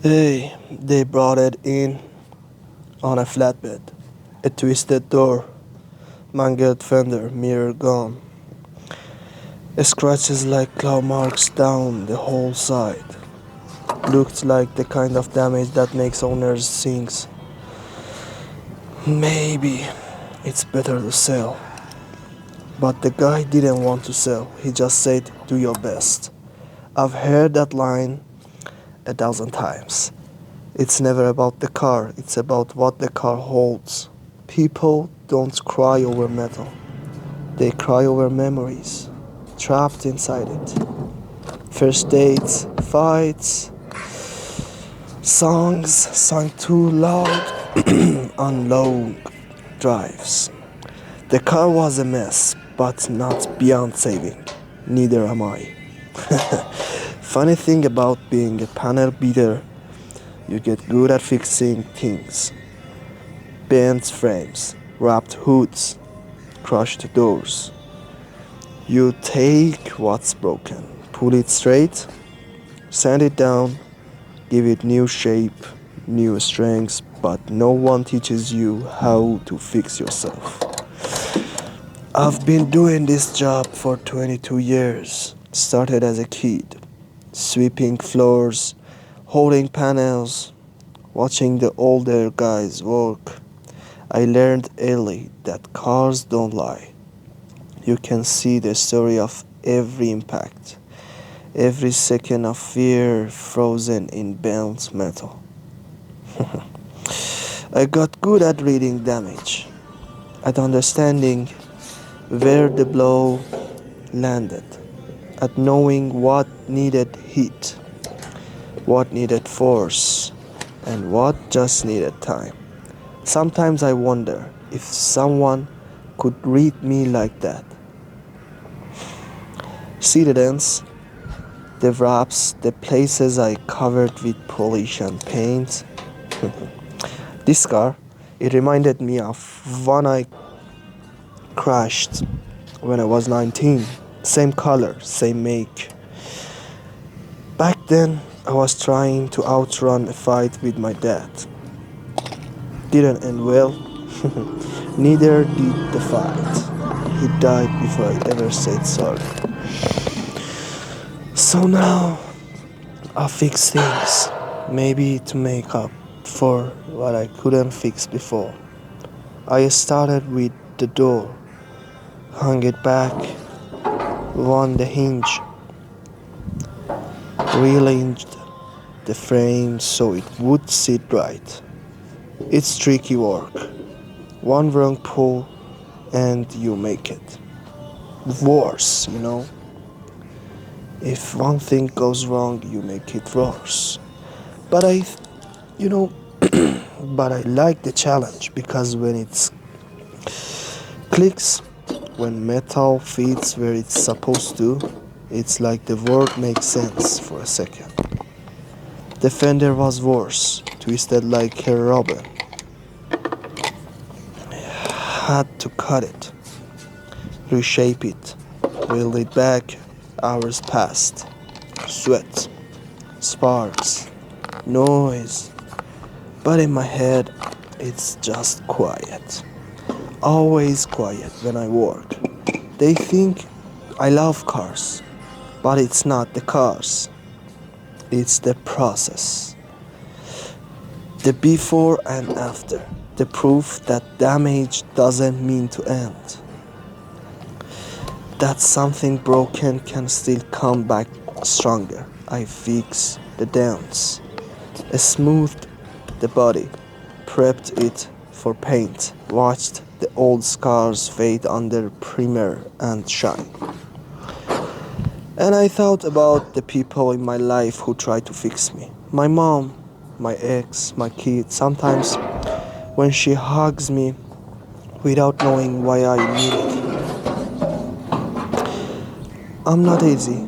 Hey, they brought it in on a flatbed. A twisted door, mangled fender, mirror gone. Scratches like claw marks down the whole side. Looked like the kind of damage that makes owners sings. Maybe it's better to sell. But the guy didn't want to sell. He just said, do your best. I've heard that line a dozen times. It's never about the car, it's about what the car holds. People don't cry over metal, they cry over memories trapped inside it. First dates, fights, songs sung too loud on long drives. The car was a mess, but not beyond saving. Neither am I. Funny thing about being a panel beater, you get good at fixing things. Bent frames, wrapped hoods, crushed doors. You take what's broken, pull it straight, sand it down, give it new shape, new strengths, but no one teaches you how to fix yourself. I've been doing this job for 22 years. Started as a kid, sweeping floors, holding panels, watching the older guys work. I learned early that cars don't lie. You can see the story of every impact, every second of fear frozen in bent metal. I got good at reading damage, at understanding where the blow landed, at knowing what needed heat, what needed force, and what just needed time. Sometimes I wonder if someone could read me like that. See the dents, the wraps, the places I covered with polish and paint. This car, it reminded me of one I crashed when I was 19. Same color, same make. Back then, I was trying to outrun a fight with my dad. Didn't end well. Neither did the fight. He died before I ever said sorry. So now I fix things, maybe to make up for what I couldn't fix before. I started with the door, hung it back, won the hinge, rearranged the frame so it would sit right. It's tricky work. One wrong pull and you make it. Worse, you know. If one thing goes wrong, you make it worse. But you know, but I like the challenge because when it clicks, when metal fits where it's supposed to, it's like the world makes sense for a second. The fender was worse, twisted like a rubber. Had to cut it, reshape it, weld it back. Hours passed. Sweat, sparks, noise. But in my head, it's just quiet. Always quiet when I work. They think I love cars, but it's not the cars. It's the process. The before and after. The proof that damage doesn't mean to end. That something broken can still come back stronger. I fix the dents, smoothed the body, prepped it for paint, watched the old scars fade under primer and shine. And I thought about the people in my life who tried to fix me. My mom, my ex, my kids. Sometimes when she hugs me without knowing why I need it. I'm not easy.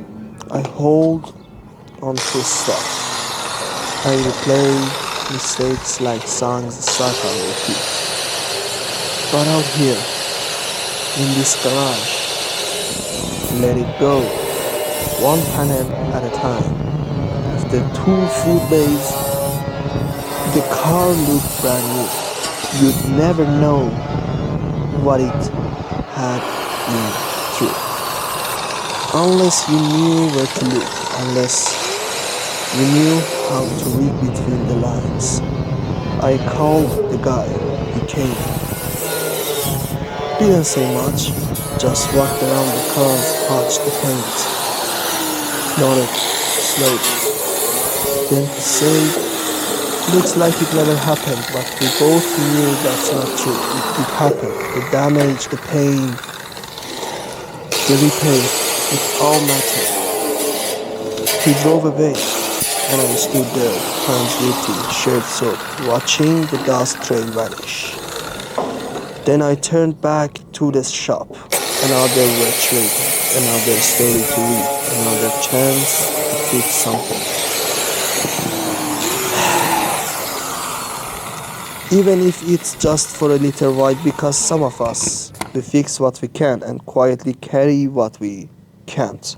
I hold on to stuff. I replay mistakes like songs stuck on repeat. But out here, in this garage, let it go, one panel at a time. After two full days, The car looked brand new. You'd never know what it had been through. Unless you knew where to look, unless you knew how to read between the lines. I called the guy. He came. Didn't say much, just walked around the car, touched the paint, nodded slowly. Then he said, "Looks like it never happened, but we both knew that's not true. It did happen. The damage, the pain, the repair, it all mattered." He drove away, and I stood there, hands dirty, shirt soaked, watching the dust trail vanish. Then I turned back to the shop. Another watch later, another story to read, another chance to fix something. Even if it's just for a little while, because some of us, we fix what we can and quietly carry what we can't.